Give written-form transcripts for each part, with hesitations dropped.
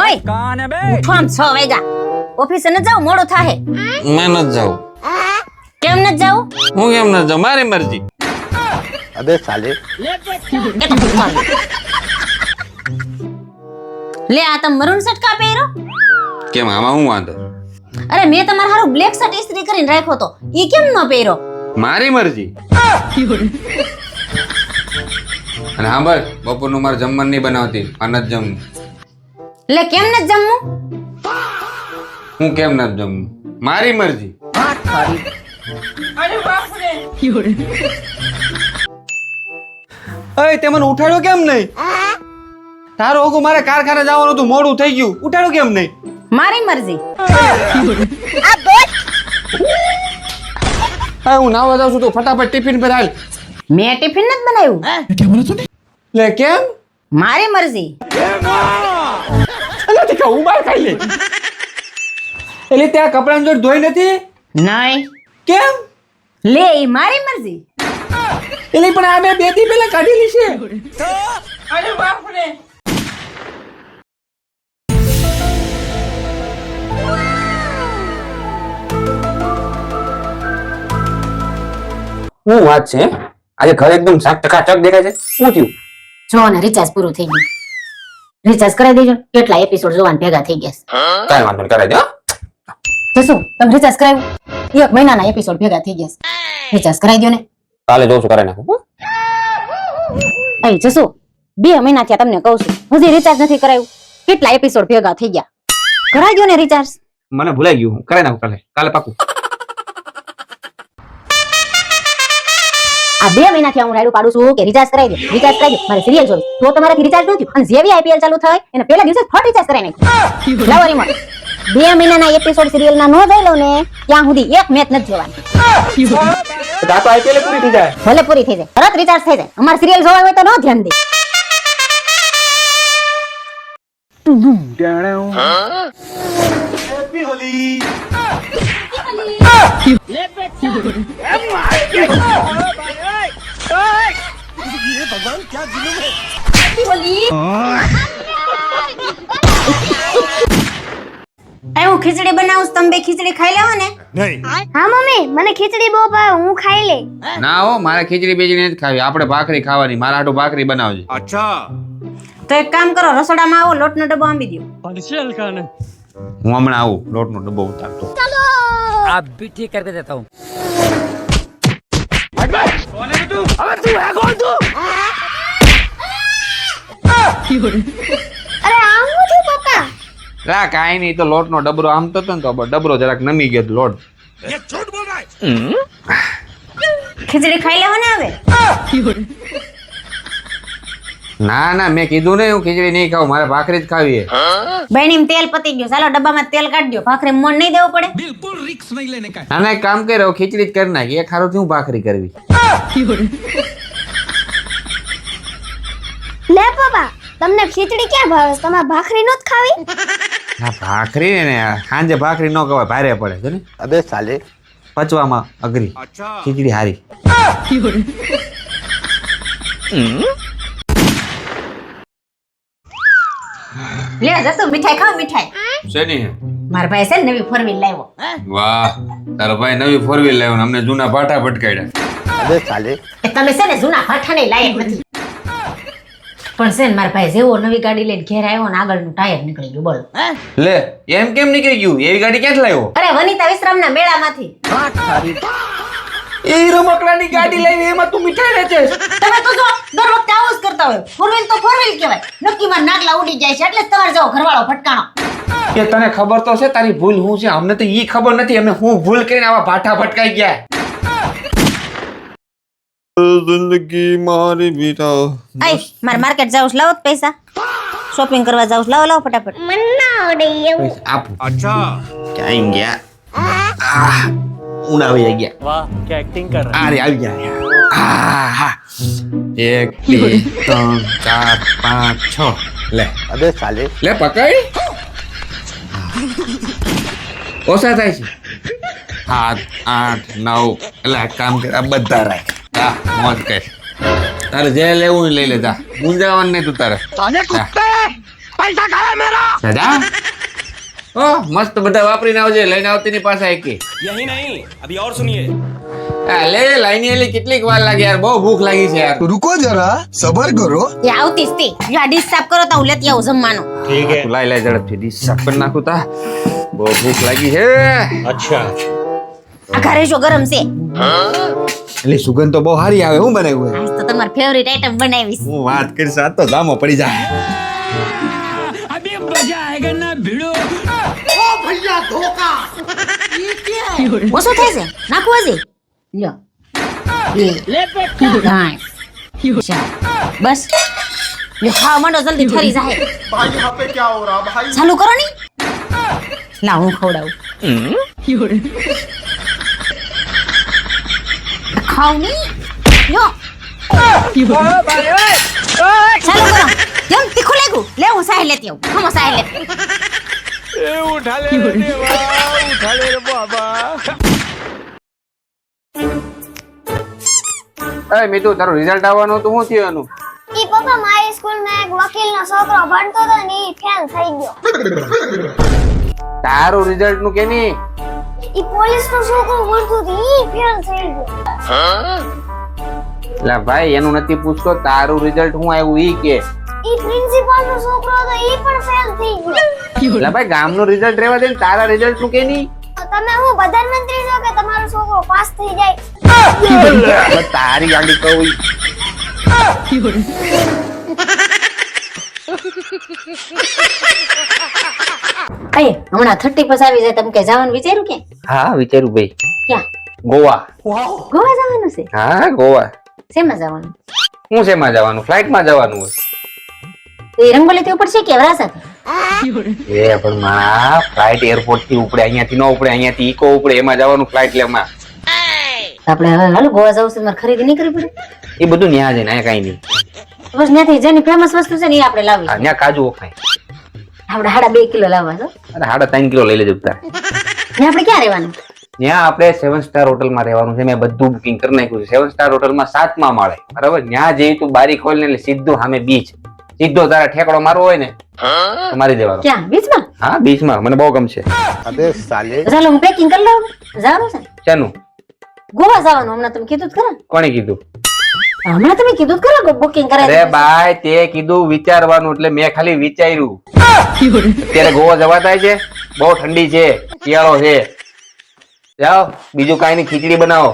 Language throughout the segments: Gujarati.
ઓય કોણ હે બે ઉઠો આમ 6 વાગ્યા ઓફિસે ન જાવ મોડું થાહે मैं न जाऊं કેમ ન જાવ હું કેમ ન જાઉં મારી મરજી अबे साले લે આ તમ મરૂન શર્ટ કા પહેરો કેમ આમાં હું વાંધો અરે મેં તમાર હારું બ્લેક શર્ટ ઇસ્ત્રી કરીને રાખ્યો તો ઈ કેમ ન પહેરો મારી મરજી અને હા બસ બપોરનું મારે જમવાનું નહીં બનાવતી આ નથી જમવું લે કેમ ન જમવું હું કેમ નથી જમવું મારી મરજી અય તે મને ઉઠાડ્યો કેમ નહીં તારો ઓગો મારે કારખાને જવાનું હતું મોડું થઈ ગયું ઉઠાડ્યો કેમ નહીં મારી મરજી હા હું નાવા જાઉં છું તો ફટાફટ ટિફિન પર હાલ મેં ટિફિન નથી બનાવ્યું લે કેમ મારી મરજી નથી ખાવું બહાર ખાઈ લે એટલે ત્યાં કપડાની જોડ ધોઈ નથી નહીં કેમ લે ઈ મારી મરજી એટલે પણ આ મેં 2 દી પહેલા કાઢેલી છે શું વાત છે આજે ઘર એકદમ ચકાચક દેખાય છે શું થયું જો ને રિચાર્જ પૂરું થઈ ગયું રિચાર્જ કરાવી દેજો કેટલા એપિસોડ જોવાના ભેગા થઈ ગયા કાંઈ વાંધો નહીં કરાવી દો જસુ તમે રિચાર્જ કરાવ્યું 1 મહિનાના એપિસોડ ભેગા થઈ ગયા રિચાર્જ કરાવી દો ને કાલે જોઉં છું કરાવી નાખું અહીં જસુ 2 મહિના થયા તમને કહું છું હજી રિચાર્જ નથી કરાવ્યું કેટલા એપિસોડ ભેગા થઈ ગયા કરાવી દો ને રિચાર્જ મને ભૂલાઈ ગયું કરાવી નાખું કાલે પાકું આ 2 મહિનાથી હું રાયડું પાડું છું કે રિચાર્જ કરાવી દો મારે સિરિયલ જોવી તો તમારાથી રિચાર્જ ન થયું અને જેવી આઈપીએલ ચાલુ થાય એને પહેલા દિવસે ફટ રિચાર્જ કરાવી નાખ્યું લાવો રિમોટ 2 મહિનાના એપિસોડ સિરિયલ ના નો જોઈ લઉં ને ત્યાં સુધી એક મેચ નથી જોવાની તો આઈપીએલ પૂરી થઈ જાય ભલે પૂરી થઈ જાય તરત રિચાર્જ થઈ જાય અમાર સિરિયલ જોવા હોય તો ન ધ્યાન દે હું ખીચડી બનાવું તમે બે ખીચડી ખાઈ લેવો ને હા મમ્મી મને ખીચડી બહુ ભાવે હું ખાઈ લે ના હો મારે ખીચડી બીજી નથી ખાવી આપણે ભાખરી ખાવાની મારા હાટુ ભાખરી બનાવજે તો એક કામ કરો રસોડામાં આવો લોટનો ડબ્બો આંબી દો હું હમણાં આવું લોટનો ડબ્બો ઉતારતો आप भी ठीक करके देता हूँ અરે આમ શું પપ્પા રા કાંઈ નહીં તો લોટનો ડબરો આમ તો હતો ને તો ડબરો જરાક નમી ગયો તો લોટ ખીચડી ખાઈ લેવો ને હવે ના મેં કીધું ને હું ખીચડી નહીં ખાવું મારે ભાખરી જ ખાવી છે બહેનીમ તેલ પતી ગયું ચાલો ડબ્બામાં તેલ કાઢી દો ભાખરી મન નહીં દેવું પડે ના એક કામ કર્યો ખીચડી જ કરી નાખી એક હારું હું ભાખરી કરવી લે પપ્પા તમને ખીચડી ક્યાં ભાવે તમારે ભાખરી નો જ ખાવી હા ભાખરી ને સાંજે ભાખરી ન ખવાય ભારે પડે છે ને अबे साले પચવામાં અઘરી ખીચડી હારી લે જસુ મીઠાઈ ખાવ મીઠાઈ શેની મારા ભાઈ છે ને નવી 4 વ્હીલ લાવ્યો વાહ તારો ભાઈ નવી 4 વ્હીલ લાવ્યો ને અમને જૂના પાટા ભટકાડ્યા अबे साले એ તમે છે ને જૂના ભાઠાને લાયક નથી પણ છે ને મારા ભાઈ જેવો નવી ગાડી લઈને ઘેર આવ્યો ને આગળનું ટાયર નીકળી ગયું બોલો લે એમ કેમ નીકળી ગયું એવી ગાડી ક્યાંથી લાવ્યો અરે વનિતા વિશ્રામના મેળામાંથી એ રમકડાની ગાડી લાવી એમાં તું મીઠાઈ વેચે તમે તો જો દર વખતે આવું જ કરતા હોય 4 વ્હીલ તો 4 વ્હીલ કહેવાય નક્કીમાં નાગલા ઉડી જાય છે એટલે જ તમારે જાવ ઘરવાળો ફટકાણો કે તને ખબર તો છે તારી ભૂલ શું છે અમને તો ઈ ખબર નથી અમે હું ભૂલ કરીને આવા ભાઠા ભટકાઈ ગયા જિંદગી મારી બેટા આય મારે માર્કેટ જાવ છે લાવો પૈસા શોપિંગ કરવા જાવ છે લાવો ફટાફટ મને ના આવડે એવું આપું ક્યાં ગયા ઉડાવી ગયા वाह क्या एक्टिंग कर रहा અરે આવી ગયા 1 2 3 4 5 6 લે अबे साले લે પકડ ઓછા થાય છે 7 8 9 એટલે કામ કર આ બધા રાખ હા મોજ કર તારે જે લેવું લઈ લેતા ગુંજાવાનું નહીં તું તારે દાદા ઓહ મસ્ત બધા વાપરીને આવજે લઈને આવતી ની પાસે એકી यही नहीं अभी और सुनिए લે લાઈની એલી કેટલીક વાર લાગે યાર બહુ ભૂખ લાગી છે યાર रुको जरा सबर करो એ આવતી જ તી જો આ ડીશ સાફ કરો તો હું લેતી આવું જમવાનું ठीक है લાઈ લાઈ ઝડપથી ડીશ સાફ કરી નાખું તા બહુ ભૂખ લાગી છે अच्छा આ ઘરે જો ગરમ છે એટલે સુગંધ તો બહુ સારી આવે હું બનાવ્યું આજ તો તમારી ફેવરિટ આઈટમ બનાવી છે હું વાત કરીશ આ તો જામો પડી જાય अभी मजा आएगा ना भिड़ो ઓછો થાય છે નાખવું હજી લ્યો ले पे ત્રણ ચાર બસ લ્યો ખાવા માંડો જલ્દી ઠરી જાય ચાલુ કરો ની લાવ હું ખવડાવું ખાવ ની લ્યો ચાલુ કરો જેમ તીખું લાગ્યું લે હું સાહી લેતી આવું હમો સાહી લેતી એ મીતુ તારું રિઝલ્ટ આવવાનું તો શું થયું એનું ઈ પપ્પા મારી સ્કૂલમાં એક વકીલનો છોકરો ભણતો હતો ને ઈ ફેલ થઈ ગયો. તારું રિઝલ્ટ નું કે ની ઈ પોલીસનો છોકરો ભણતો હતો ઈ ફેલ થઈ ગયો. લા ભાઈ એનું નથી પૂછતો તારું રિઝલ્ટ હું આવ્યું ઈ કે ઈ પ્રિન્સિપાલનો છોકરો હતો ઈ પણ ફેલ થઈ ગયો. લા ભાઈ ગામનું રિઝલ્ટ રહેવા દે ને તારા રિઝલ્ટ નું કે ની તમે હું પ્રધાનમંત્રી છો કે તમારો છોકરો પાસ થઈ જાય? હવે તારી ગાડી કહું અય હમણાં 30 પછી આવી જાય તમે કે જવાનું વિચાર્યું કે હા વિચાર્યું ભાઈ ક્યાં ગોવા ગોવા જવાનું છે હા ગોવા શેમાં જવાનું હું શેમાં જવાનું ફ્લાઇટમાં જવાનું હોય તો એ રંગોલી થી ઉપર છે કે વરાસા એ પણ મારા ફ્લાઇટ એરપોર્ટ થી ઉપડે અહીંયાથી ન ઉપડે અહીંયાથી ઈકો ઉપડે એમાં જવાનું ફ્લાઇટ લેમાં આપણે હવે હાલો ગોવા જવું છે મારે ખરીદી નહીં કરવી પડે એ બધું ન્યા જઈને અહીંયા કઈ નહીં બસ ત્યાંથી જેની ફેમસ વસ્તુ છે ને એ આપણે લાવી હા ન્યા કાજુ ઓખાય આપણે 2.5 કિલો લાવવા છો અરે 3.5 કિલો લઈ લેજો તાર ને આપણે ક્યાં રહેવાનું ત્યાં આપણે 7 સ્ટાર હોટલમાં રહેવાનું છે મેં બધું બુકિંગ કરી નાખ્યું છે 7 સ્ટાર હોટલમાં 7મા માળે બરાબર ત્યાં જઈ તું બારી ખોલીને એટલે સીધું સામે બીચ સીધો તારા ઠેકડો મારવો હોય ને તો મારી દેવાનો ક્યાં બીચમાં હા બીચમાં મને બહુ ગમશે अबे साले ચાલો હું પેકિંગ કરી લઉં જવાનું છે શાનું ગોવા જવાનું હમણાં તમે કીધું જ ખરા કોણે કીધું હમણાં તમે કીધું જ ખરા બુકિંગ અરે કરાવી ભાઈ તે કીધું વિચારવાનું એટલે મેં ખાલી વિચાર્યું અત્યારે ગોવા જવા થાય છે બહુ ઠંડી છે શિયાળો છે જાઓ બીજું કાંઈ નહીં ખીચડી બનાવો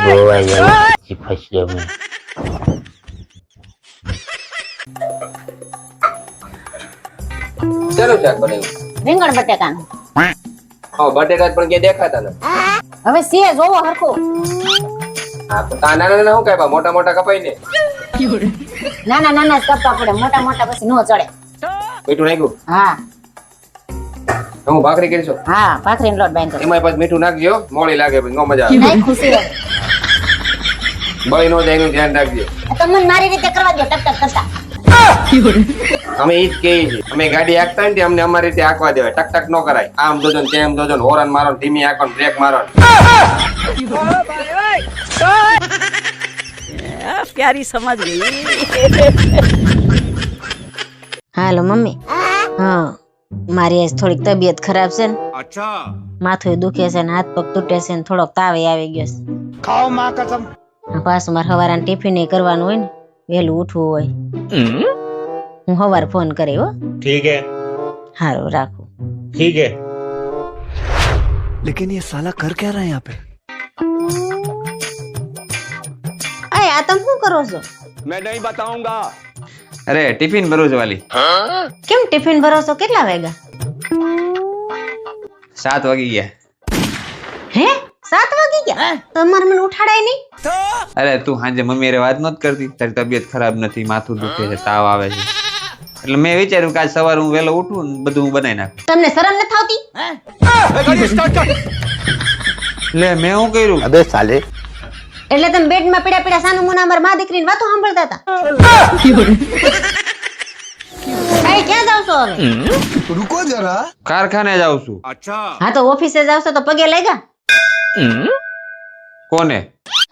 ગોવા જાવ ફસી અમે ચાલો શાક બનાવ્યું રીંગણ બટેકાનું હા બટેકા પણ કે દેખાતા નથી હવે સીએ જોવો હરખો હા તો નાના નાના શું કાંઈ મોટા મોટા કપાઈ ને નાના નાના જ કપા પડે મોટા મોટા પછી નો ચડે મીઠું નાખ્યું હા હું ભાખરી કરીશું હા ભાખરીનો લોટ બાંધો એમાં પાછું મીઠું નાખજો મોડી લાગે પછી નો મજા આવે નહીં ખુશી રહે બળી નો જાય એનું ધ્યાન રાખજો તો મને મારી રીતે કરવા દો ટક ટક કરતા અમે ઈ જ કહીએ છીએ અમે ગાડી હાંકતા હોય ને તે અમને અમારી રીતે હાંકવા દેવાય ટક ટક નો કરાય આમ જોજો ને તેમ જોજો ને હોરન મારો ને ધીમી હાંકો ને બ્રેક મારો ને. प्यारी समझ गई હાલો મમ્મી હા મારી આજ થોડીક તબિયત ખરાબ છે ને अच्छा માથું દુખે છે ને હાથ પગ તૂટે છે ને થોડોક તાવે આવી ગયો છે खाओ माँ कसम પાછું મારે સવારે ટિફિન કરવાનું હોય ને વહેલું ઉઠવું હોય હું સવારે ફોન કરી હો ठीक है હારું રાખું ठीक है लेकिन ये साला कर क्या रहा है यहाँ पे અય આ તમે શું કરો છો मैं नहीं बताऊंगा અરે ટિફિન ભરું છું વાલી કેમ ટિફિન ભરો છો કેટલા વાગ્યા 7 વાગી ગયા હે 7 વાગી ગયા તમારે મને ઉઠાડાય નહીં અરે તું સાંજે મમ્મી રે વાત નત કરતી તારી તબિયત ખરાબ નથી માથું દુખે છે તાવ આવે છે એટલે મેં વિચાર્યું કે આજ સવારે હું વહેલો ઉઠું ને બધું હું બનાવી નાખું તમને શરમ નથી આવતી લે મેં શું કર્યું अबे साले એટલે તમે બેડમાં પીડા પીડા સાનું મુના અમાર માં દીકરીની વાતો સાંભળતા હતા કઈ ક્યાં જાવ છો હવે रुको जरा કારખાને જાઉં છું अच्छा હા તો ઓફિસે જાવ છો તો પગે લાગ્યા કોને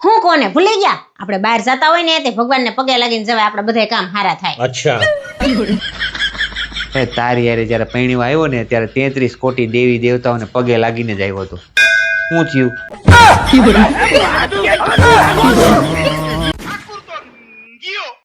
હું કોને ભૂલી ગયા આપણે બહાર જતા હોય ને તે ભગવાનને પગે લાગીને જવાય આપણે બધા કામ સારા થાય अच्छा તારી યારે જયારે પૈણીઓ આવ્યો ને ત્યારે 33 કોટી દેવી દેવતાઓને પગે લાગીને જ આવ્યો હતો. શું થયું?